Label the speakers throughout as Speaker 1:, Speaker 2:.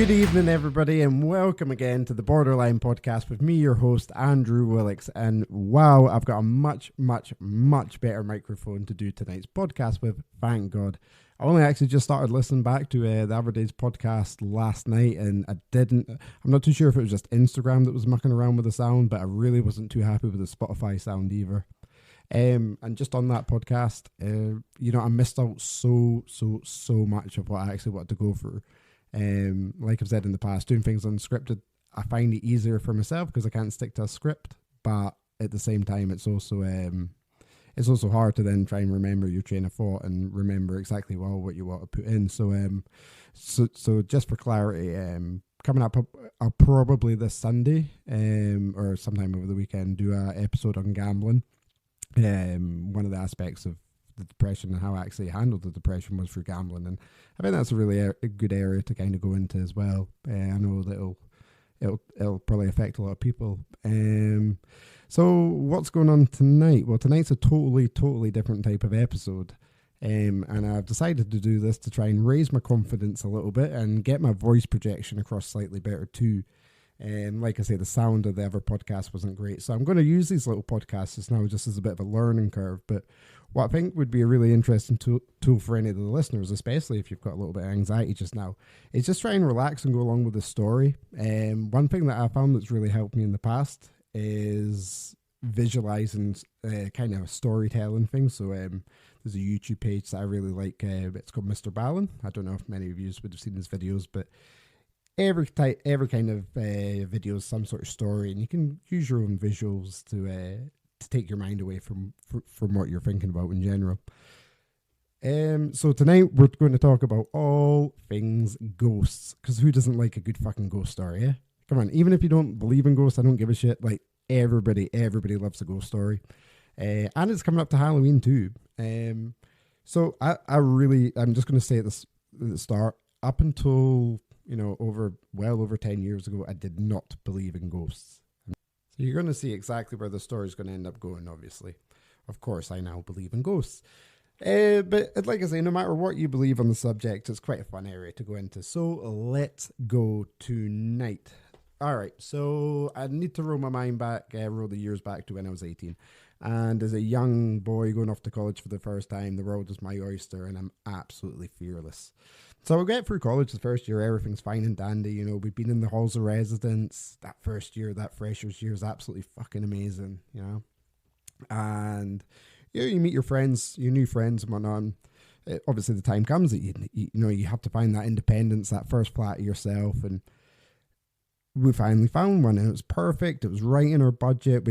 Speaker 1: Good evening, everybody, and welcome again to the Borderline Podcast with me, your host, Andrew Willix. And wow, I've got a much better microphone to do tonight's podcast with, thank God. I only actually just started listening back to the Other Day's podcast last night, and I'm not too sure if it was just Instagram that was mucking around with the sound, but I really wasn't too happy with the Spotify sound either. And just on that podcast, I missed out so much of what I actually wanted to go through. Like I've said in the past, doing things unscripted, I find it easier for myself because I can't stick to a script, but at the same time, it's also hard to then try and remember your train of thought and remember exactly what you want to put in. So just for clarity, coming up, I'll probably this Sunday, or sometime over the weekend, do an episode on gambling. One of the aspects of the depression and how I actually handled the depression was through gambling, and I think that's a really a good area to kind of go into as well. I know that it'll probably affect a lot of people. So what's going on tonight? Well, tonight's a totally different type of episode, and I've decided to do this to try and raise my confidence a little bit and get my voice projection across slightly better too. Like I say, the sound of the other podcast wasn't great, so I'm going to use these little podcasts now just as a bit of a learning curve. But what I think would be a really interesting tool for any of the listeners, especially if you've got a little bit of anxiety just now, is just try and relax and go along with the story. One thing that I found that's really helped me in the past is visualizing kind of storytelling things. So there's a YouTube page that I really like. It's called Mr. Ballin. I don't know if many of you would have seen his videos, but every kind of video is some sort of story, and you can use your own visuals to take your mind away from what you're thinking about in general. So tonight we're going to talk about all things ghosts, because who doesn't like a good fucking ghost story? Yeah, come on. Even if you don't believe in ghosts, I don't give a shit. Like everybody loves a ghost story, and it's coming up to Halloween too. So I'm just going to say at the start, up until over 10 years ago, I did not believe in ghosts. So you're going to see exactly where the story is going to end up going, obviously. Of course, I now believe in ghosts. But like I say, no matter what you believe on the subject, it's quite a fun area to go into. So let's go tonight. All right, so I need to roll my mind back, roll the years back to when I was 18. And as a young boy going off to college for the first time, the world is my oyster, and I'm absolutely fearless. So we'll get through college the first year, everything's fine and dandy. We've been in the halls of residence. That first year, that freshers year is absolutely fucking amazing, And you meet your friends, your new friends and whatnot. Obviously, the time comes that you have to find that independence, that first flat of yourself, and we finally found one, and it was perfect. It was right in our budget.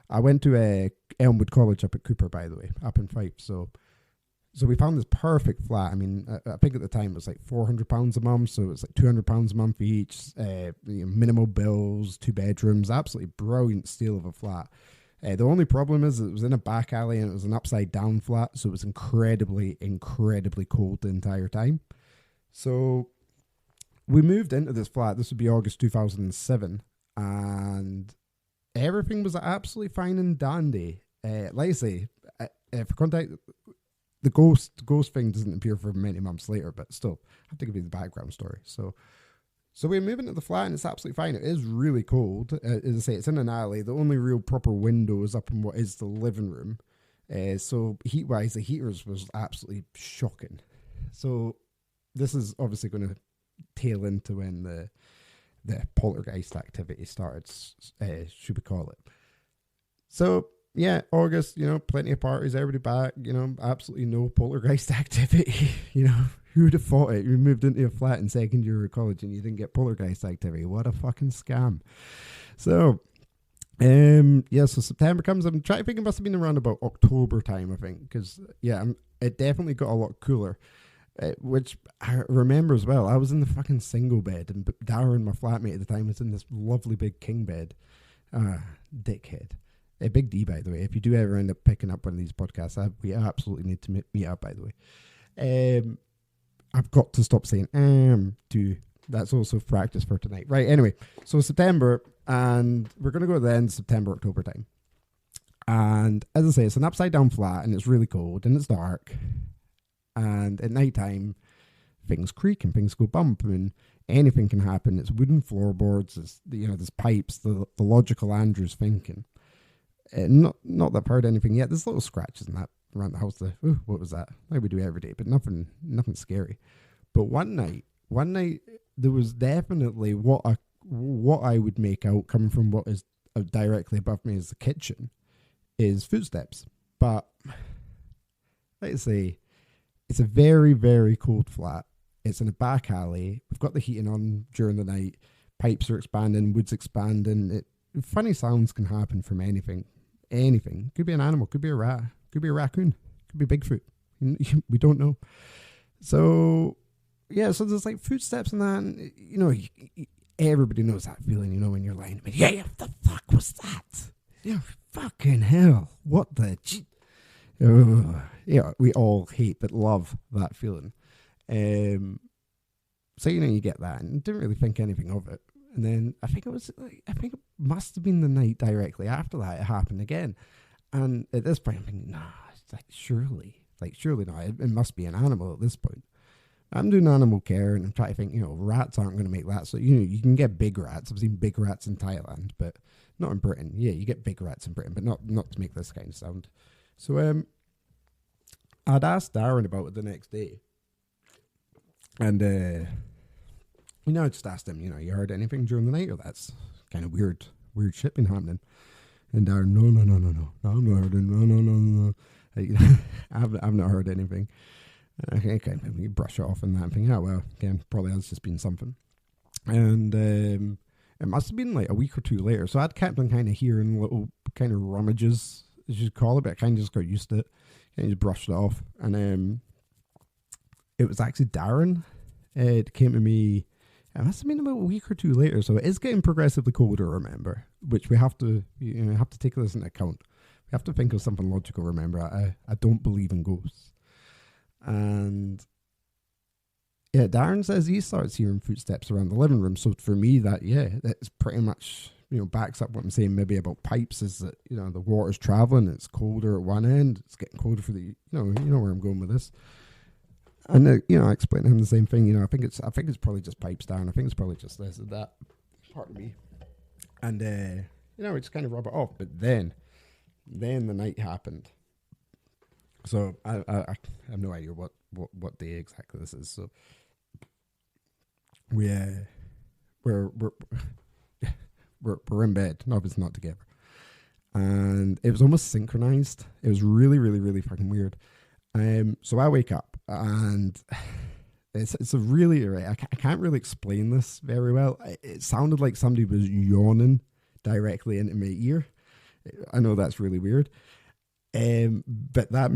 Speaker 1: I went to Elmwood College up at Cooper, by the way, up in Fife. So we found this perfect flat. I mean, I think at the time it was like £400 a month, so it was like £200 a month each. Minimal bills, 2 bedrooms, absolutely brilliant steal of a flat. The only problem is it was in a back alley and it was an upside down flat, so it was incredibly cold the entire time. So we moved into this flat. This would be August 2007, and everything was absolutely fine and dandy. Like I say, for context, the ghost thing doesn't appear for many months later, but still, I have to give you the background story. So we're moving to the flat, and it's absolutely fine. It is really cold. As I say, it's in an alley. The only real proper window is up in what is the living room. So heat-wise, the heaters was absolutely shocking. So this is obviously going to tail into when the poltergeist activity started, should we call it. So yeah, August, plenty of parties, everybody back, absolutely no poltergeist activity. Who would have thought it? You moved into a flat in second year of college and you didn't get poltergeist activity. What a fucking scam. So, so September comes. I'm trying to think it must have been around about October time, I think, because, it definitely got a lot cooler. Which I remember as well. I was in the fucking single bed, and Darren, my flatmate at the time, was in this lovely big king bed. Dickhead. A big D, by the way. If you do ever end up picking up one of these podcasts, we absolutely need to meet up, by the way. I've got to stop saying to. That's also practice for tonight. Right, anyway. So September, and we're going to go to the end of September, October time. And as I say, it's an upside down flat, and it's really cold, and it's dark. And at night time, things creak and things go bump. And anything can happen. It's wooden floorboards. It's there's pipes. The logical Andrew's thinking. Not that I've heard anything yet. There's little scratches and that around the house. What was that? Like we do every day, but nothing scary. But one night there was definitely what I would make out coming from what is directly above me is the kitchen, is footsteps. But let's say it's a very, very cold flat. It's in a back alley. We've got the heating on during the night. Pipes are expanding, wood's expanding. Funny sounds can happen from anything. Anything. Could be an animal, could be a rat, could be a raccoon, could be Bigfoot. We don't know. So, yeah, so there's like footsteps and that. And, everybody knows that feeling, when you're lying. But yeah, what the fuck was that? Fucking hell. What the... yeah, we all hate but love that feeling. So, you get that and didn't really think anything of it. And then I think it must have been the night directly after that it happened again. And at this point I'm thinking, it's like surely not. It must be an animal at this point. I'm doing animal care and I'm trying to think, rats aren't going to make that. So, you can get big rats. I've seen big rats in Thailand, but not in Britain. Yeah, you get big rats in Britain, but not to make this kind of sound. So I'd asked Darren about it the next day. And I just asked him, you heard anything during the night? Or that's kind of weird shit been happening. And Darren, no, I've not heard anything. No. I've not heard anything. Okay, you brush it off and that and think, well, again, probably has just been something. And it must have been like a week or two later. So I'd kept on kind of hearing little kind of rummages, as you'd call it, but I kind of just got used to it. And just brushed it off. And it was actually Darren. It came to me. It must have been about a week or two later, so it is getting progressively colder, remember, which we have to have to take this into account. We have to think of something logical, remember. I don't believe in ghosts. And yeah, Darren says he starts hearing footsteps around the living room, so for me that's pretty much, backs up what I'm saying maybe about pipes, is that, the water's travelling, it's colder at one end, it's getting colder for the, you know where I'm going with this. And I explained to him the same thing. I think it's probably just pipes down. I think it's probably just this and that. Pardon me. And we just kind of rub it off. But then the night happened. So I have no idea what day exactly this is. So we're in bed. No, it's not together. And it was almost synchronized. It was really, really, really fucking weird. So I wake up and it's a really, I can't really explain this very well. It sounded like somebody was yawning directly into my ear. I know that's really weird. But that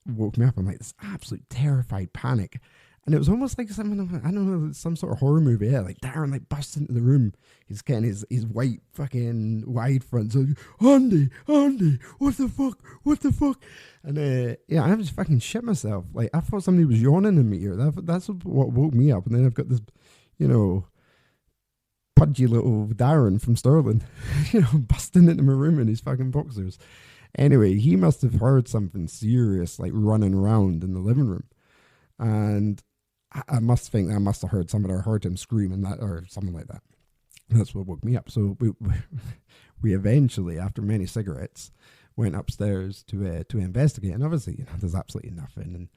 Speaker 1: woke me up. I'm like this absolute terrified panic. And it was almost like something, I don't know, some sort of horror movie. Yeah, like Darren busts into the room. He's getting his white fucking wide front. So, Andy, what the fuck? And I just fucking shit myself. Like I thought somebody was yawning in my ear. That's what woke me up. And then I've got this, pudgy little Darren from Stirling, busting into my room in his fucking boxers. Anyway, he must have heard something serious, like running around in the living room. And I must think I must have heard somebody, or heard him screaming that or something like that. That's what woke me up. So we eventually, after many cigarettes, went upstairs to investigate. And obviously, there's absolutely nothing. And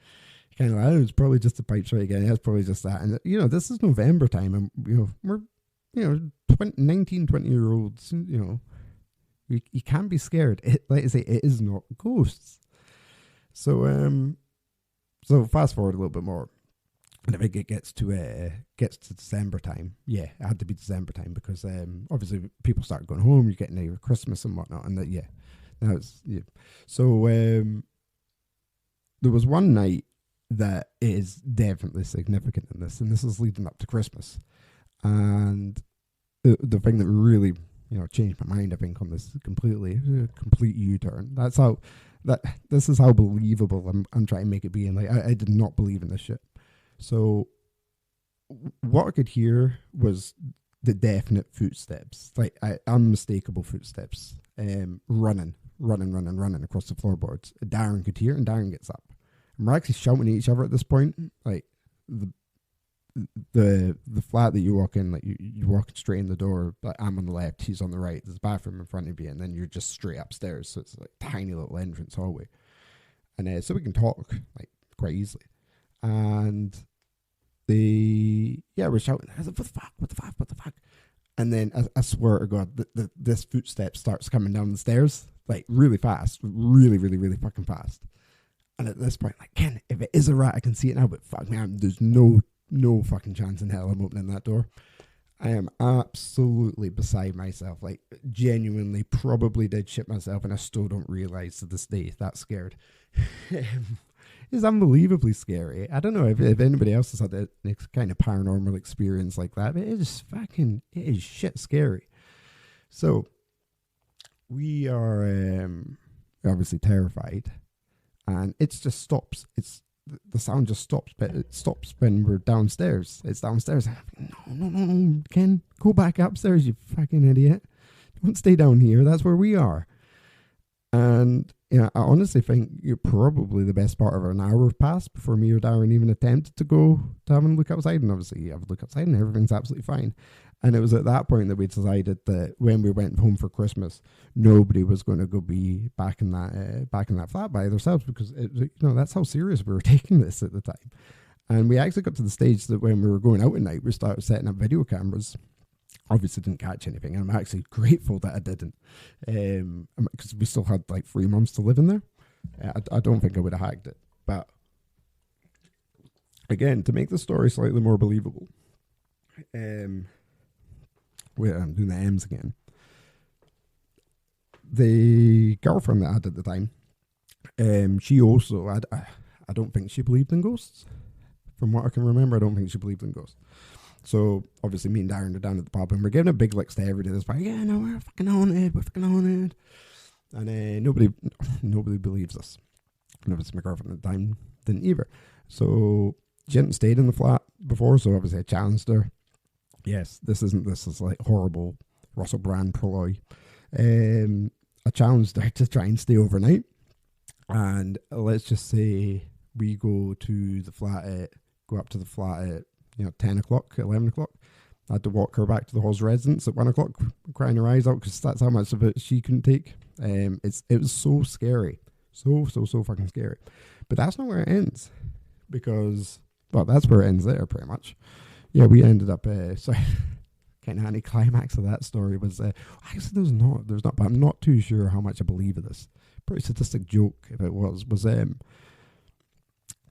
Speaker 1: kind of like, it's probably just the pipes right again. It's probably just that. And this is November time, and we're 19, 20-year-olds. You can't be scared. Like I say, it is not ghosts. So fast forward a little bit more. And I think it gets to December time. Yeah, it had to be December time because obviously people start going home. You're getting near Christmas and whatnot, and that now it's So there was one night that is definitely significant in this, and this is leading up to Christmas. And the thing that really changed my mind, I think, on this complete U-turn. This is how believable I'm trying to make it be. And like I did not believe in this shit. So what I could hear was the definite footsteps, like unmistakable footsteps, running across the floorboards. Darren could hear, and Darren gets up. And we're actually shouting at each other at this point. Like the flat that you walk in, like you walk straight in the door. Like I'm on the left, he's on the right. There's a bathroom in front of you, and then you're just straight upstairs. So it's like a tiny little entrance hallway, and so we can talk like quite easily. And we're shouting, what the fuck, what the fuck, what the fuck. And then I swear to God, this footstep starts coming down the stairs like really fast, really, really, really fucking fast. And at this point, like, Ken, if it is a rat, I can see it now, but fuck man, there's no fucking chance in hell I'm opening that door. I am absolutely beside myself, like genuinely probably did shit myself, and I still don't realize to this day that scared. It's unbelievably scary. I don't know if anybody else has had that kind of paranormal experience like that, but it is shit scary. So we are obviously terrified, and it just stops. The sound just stops, but it stops when we're downstairs. It's downstairs. No, Ken, go back upstairs, you fucking idiot. Don't stay down here. That's where we are. And I honestly think you're probably the best part of an hour passed before me or Darren even attempted to go to have a look outside. And obviously you have a look outside and everything's absolutely fine. And it was at that point that we decided that when we went home for Christmas, nobody was going to go be back in that flat by themselves, because that's how serious we were taking this at the time. And we actually got to the stage that when we were going out at night, we started setting up video cameras. Obviously didn't catch anything, and I'm actually grateful that I didn't, because we still had like 3 months to live in there. I don't think I would have hacked it, but again, to make the story slightly more believable, wait, I'm doing the M's again. The girlfriend that I had at the time, she also, I don't think she believed in ghosts. From what I can remember, I don't think she believed in ghosts. So obviously me and Darren are down at the pub and we're giving a big licks to everybody. This part, yeah, no, we're fucking haunted. And nobody believes us. And obviously my girlfriend at the time didn't either. So she hadn't stayed in the flat before, so obviously I challenged her. Yes, this is like horrible Russell Brand ploy. I challenged her to try and stay overnight. And let's just say we go up to the flat at 10 o'clock, 11 o'clock. I had to walk her back to the hall's residence at 1 o'clock, crying her eyes out, because that's how much of it she couldn't take. It was so scary. So fucking scary. But that's not where it ends, because, well, that's where it ends there, pretty much. Yeah, we ended up, kind of anti-climax of that story was, actually there's not, but I'm not too sure how much I believe of this. Pretty sadistic joke, if it was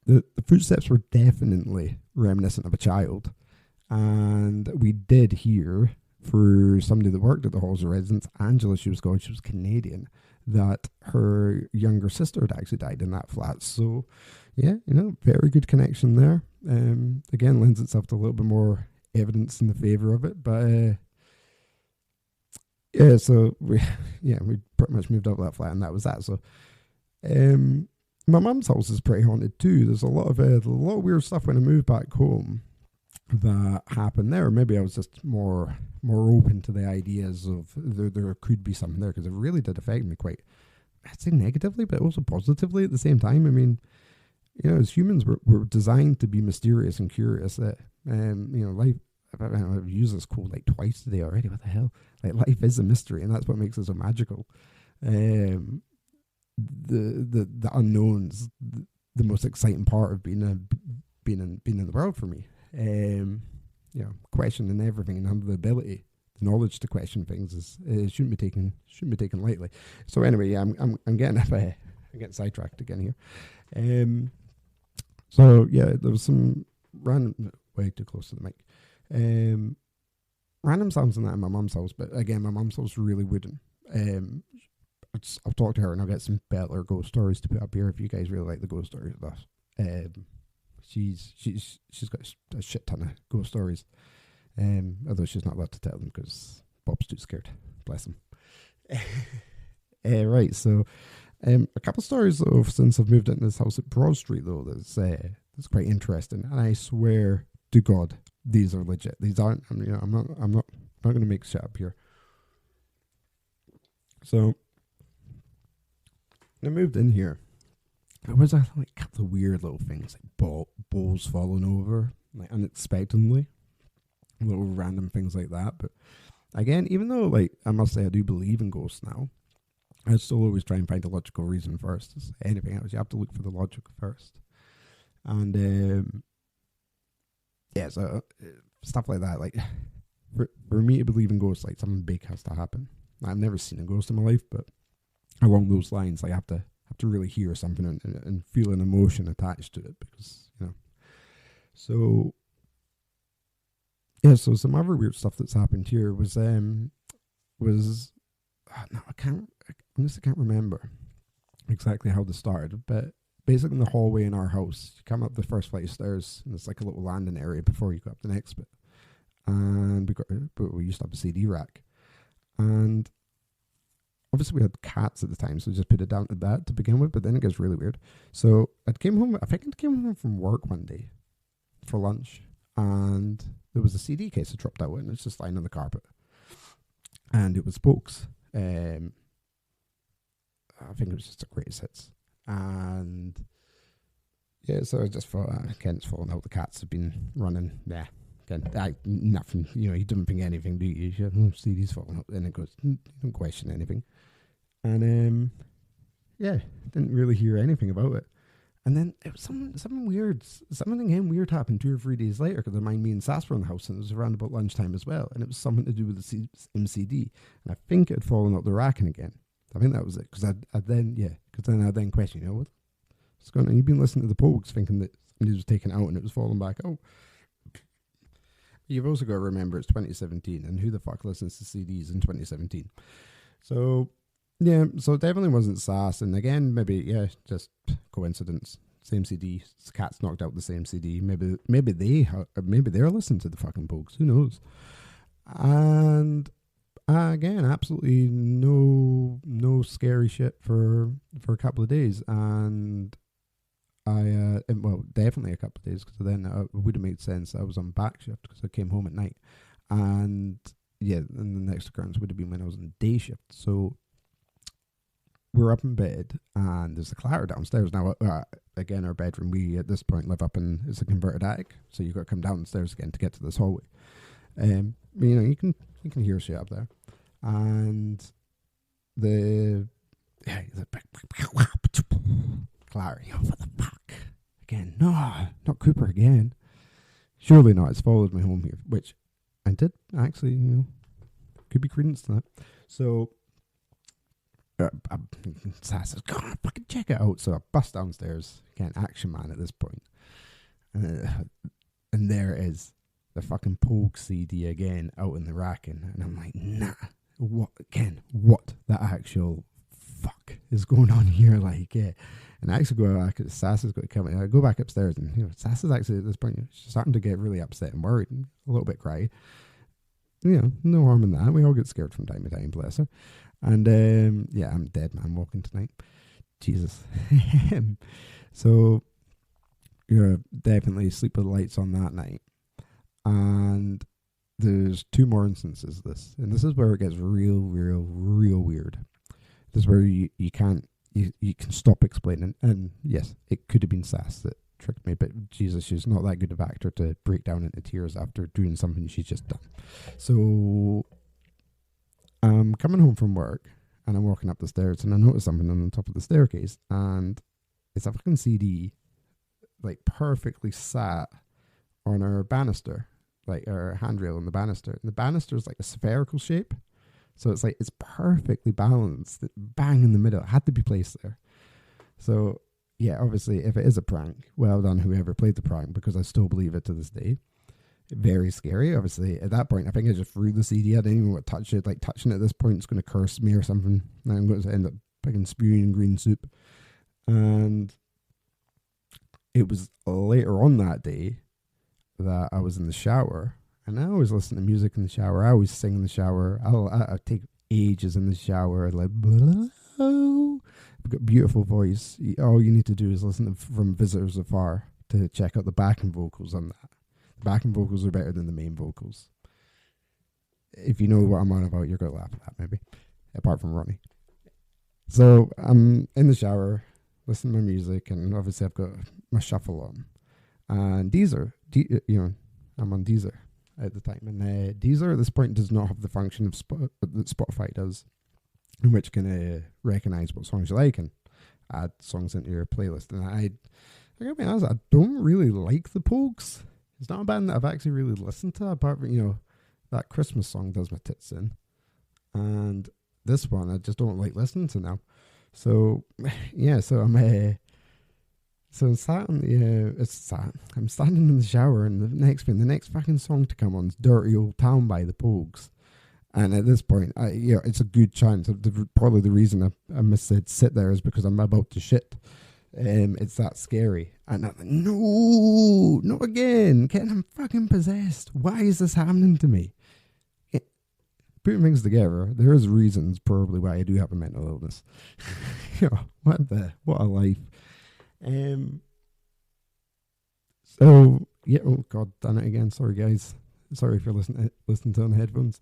Speaker 1: the footsteps were definitely reminiscent of a child. And we did hear through somebody that worked at the Halls of Residence, Angela, she was Canadian, that her younger sister had actually died in that flat. So, yeah, very good connection there. Again, lends itself to a little bit more evidence in the favour of it. But, so we pretty much moved out of that flat, and that was that. So, my mum's house is pretty haunted too. There's a lot of weird stuff when I moved back home that happened there. Maybe I was just more open to the ideas of there could be something there, because it really did affect me quite, I'd say negatively, but also positively at the same time. I mean, as humans, we're designed to be mysterious and curious. That life. I've used this quote like twice today already. What the hell? Like, life is a mystery, and that's what makes it so magical. The unknowns, the most exciting part of being in the world for me. Questioning everything and having the ability, the knowledge to question things shouldn't be taken lightly. So anyway, I'm getting I'm getting sidetracked again here. So yeah, there was some random, way too close to the mic. Random sounds in that in my mum's house, but again, my mum's house is really wooden. I'll talk to her and I'll get some better ghost stories to put up here if you guys really like the ghost stories with us. She's got a shit ton of ghost stories, although she's not allowed to tell them because Bob's too scared. Bless him. Right, so a couple of stories though since I've moved into this house at Broad Street though that's quite interesting, and I swear to God these are legit. These aren't. I'm not going to make shit up here. So I moved in here. There was a couple of weird little things, like bowls falling over like unexpectedly, little random things like that. But again, even though like I must say I do believe in ghosts now, I still always try and find a logical reason first. As anything else, you have to look for the logic first. And yeah, so stuff like that. Like for me to believe in ghosts, like something big has to happen. I've never seen a ghost in my life, but along those lines, I have to really hear something and feel an emotion attached to it, because So yeah, so some other weird stuff that's happened here was no, I can't remember exactly how this started, but basically in the hallway in our house, you come up the first flight of stairs, and it's like a little landing area before you go up the next bit. And we used to have a CD rack, and obviously we had cats at the time, so we just put it down to that to begin with. But then it gets really weird. So I came home from work one day for lunch, and there was a CD case that dropped out, and it's just lying on the carpet, and it was Pokes. I think it was just a greatest hits. And yeah, so I just thought, Kent's fallen out. The cats have been running. Yeah, Ken, nothing. You know, you don't think anything, do you? CD's falling out. Then it goes, you don't question anything. And yeah, didn't really hear anything about it. And then it was something weird. Something again weird happened 2 or 3 days later, because me and Sass were in the house, and it was around about lunchtime as well. And it was something to do with the MCD. And I think it had fallen out the racking again. I think that was it. Because I then questioned, what's going on? You've been listening to the Pogues thinking that somebody was taken out and it was falling back out. You've also got to remember it's 2017, and who the fuck listens to CDs in 2017? So yeah, so it definitely wasn't Sass. And again, maybe, just coincidence. Same CD. Cats knocked out the same CD. Maybe they're listening to the fucking Pogues. Who knows? And again, absolutely no scary shit for a couple of days. And definitely a couple of days, because then it would have made sense. I was on back shift because I came home at night. And yeah, and the next occurrence would have been when I was on day shift. So we're up in bed, and there's a clatter downstairs. Now, again, our bedroom, we at this point live up in, it's a converted attic, so you've got to come downstairs again to get to this hallway. You can hear shit up there, and the clatter. What the fuck? Again, no, not Cooper again. Surely not. It's followed me home here, which I did actually. Could be credence to that. So. Sass says, "God, fucking check it out." So I bust downstairs, again, Action Man at this point, and there is the fucking Pogue CD again out in the racking, and I'm like, nah, what the actual fuck is going on here? Like, yeah. And I actually go back. Sass has got to come in. I go back upstairs, and Sass is actually at this point she's starting to get really upset and worried, and a little bit cry. No harm in that. We all get scared from time to time, bless her. And I'm dead man walking tonight. Jesus. So definitely sleep with the lights on that night. And there's 2 more instances of this. And this is where it gets real weird. This is where you can stop explaining. And yes, it could have been Sass that tricked me, but Jesus, she's not that good of an actor to break down into tears after doing something she's just done. So I'm coming home from work, and I'm walking up the stairs, and I notice something on the top of the staircase, and it's a fucking CD, like perfectly sat on our banister, like our handrail on the banister. And the banister is like a spherical shape, so it's perfectly balanced, bang in the middle. It had to be placed there. So yeah, obviously, if it is a prank, well done whoever played the prank, because I still believe it to this day. Very scary. Obviously, at that point, I think I just threw the CD. I didn't even want to touch it. Like, touching it at this point, it's going to curse me or something. And I'm going to end up fucking spewing green soup. And it was later on that day that I was in the shower. And I always listen to music in the shower. I always sing in the shower. I take ages in the shower. Like, I've got a beautiful voice. All you need to do is listen to From Visitors Afar to check out the backing vocals on that. The backing vocals are better than the main vocals. If you know what I'm on about, you're going to laugh at that, maybe. Apart from Ronnie. So I'm in the shower, listening to my music, and obviously I've got my shuffle on. And Deezer, I'm on Deezer at the time, and Deezer at this point does not have the function of that Spotify does, in which can recognize what songs you like and add songs into your playlist. And I gotta be honest, I don't really like the Pogues. It's not a band that I've actually really listened to, apart from, that Christmas song does my tits in. And this one I just don't like listening to now. So, yeah, so I'm sat on I'm standing in the shower, and the next fucking song to come on is Dirty Old Town by the Pogues. And at this point, it's a good chance. Probably the reason I missaid sit there is because I'm about to shit. It's that scary. And I'm like, no, not again. Ken, I'm fucking possessed. Why is this happening to me? Putting things together, there is reasons probably why I do have a mental illness. What a life. So yeah, oh god, done it again. Sorry guys. Sorry if you're listening to on headphones.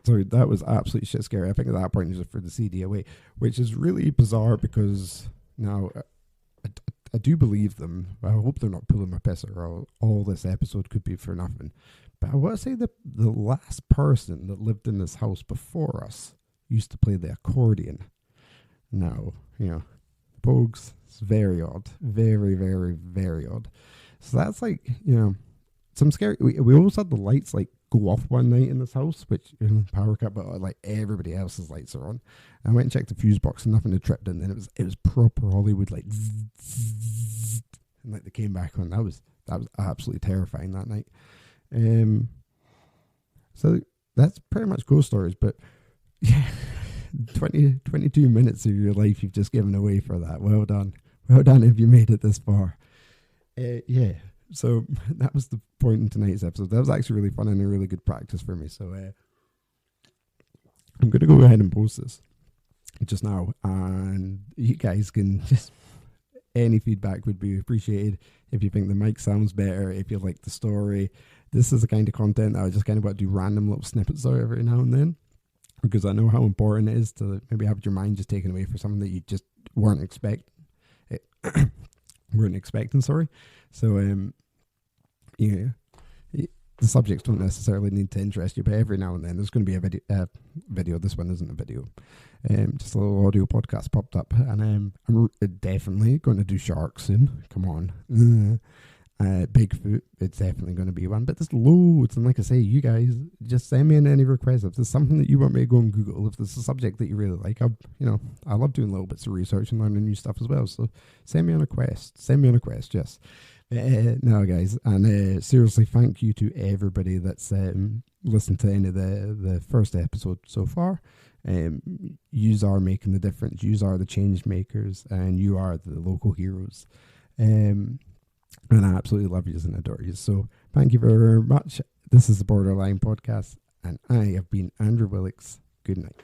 Speaker 1: Sorry, that was absolutely shit scary. I think at that point just for the CD away, which is really bizarre because now I do believe them. I hope they're not pulling my pisser, or all this episode could be for nothing. But I want to say that the last person that lived in this house before us used to play the accordion. Now, the Pogues, it's very odd. Very, very, very odd. So that's like, some scary. We also had the lights go off one night in this house, which power cut, but everybody else's lights are on. I went and checked the fuse box and nothing had tripped in. Then it was proper Hollywood, zzz, and they came back on. That was absolutely terrifying that night. So that's pretty much ghost stories, but yeah, 22 minutes of your life you've just given away for that. Well done if you made it this far. Yeah, so that was the point in tonight's episode. That was actually really fun and a really good practice for me. So I'm going to go ahead and post this just now, and you guys can just, any feedback would be appreciated. If you think the mic sounds better, if you like the story, this is the kind of content that I just kind of want to do random little snippets of every now and then, because I know how important it is to maybe have your mind just taken away for something that you just weren't expecting. Sorry. So the subjects don't necessarily need to interest you, but every now and then there's going to be a video. This one isn't a video. Just a little audio podcast popped up, and I'm definitely going to do sharks soon. Come on. Bigfoot, it's definitely going to be one, but there's loads. And like I say, you guys just send me in any requests. If there's something that you want me to go and Google, if there's a subject that you really like, I love doing little bits of research and learning new stuff as well. So send me on a quest, yes. No, guys, and seriously, thank you to everybody that's listened to any of the first episode so far. Yous are making the difference. Yous are the change makers, and you are the local heroes. And I absolutely love yous and adore yous. So thank you very much. This is the Borderline Podcast, and I have been Andrew Willix. Good night.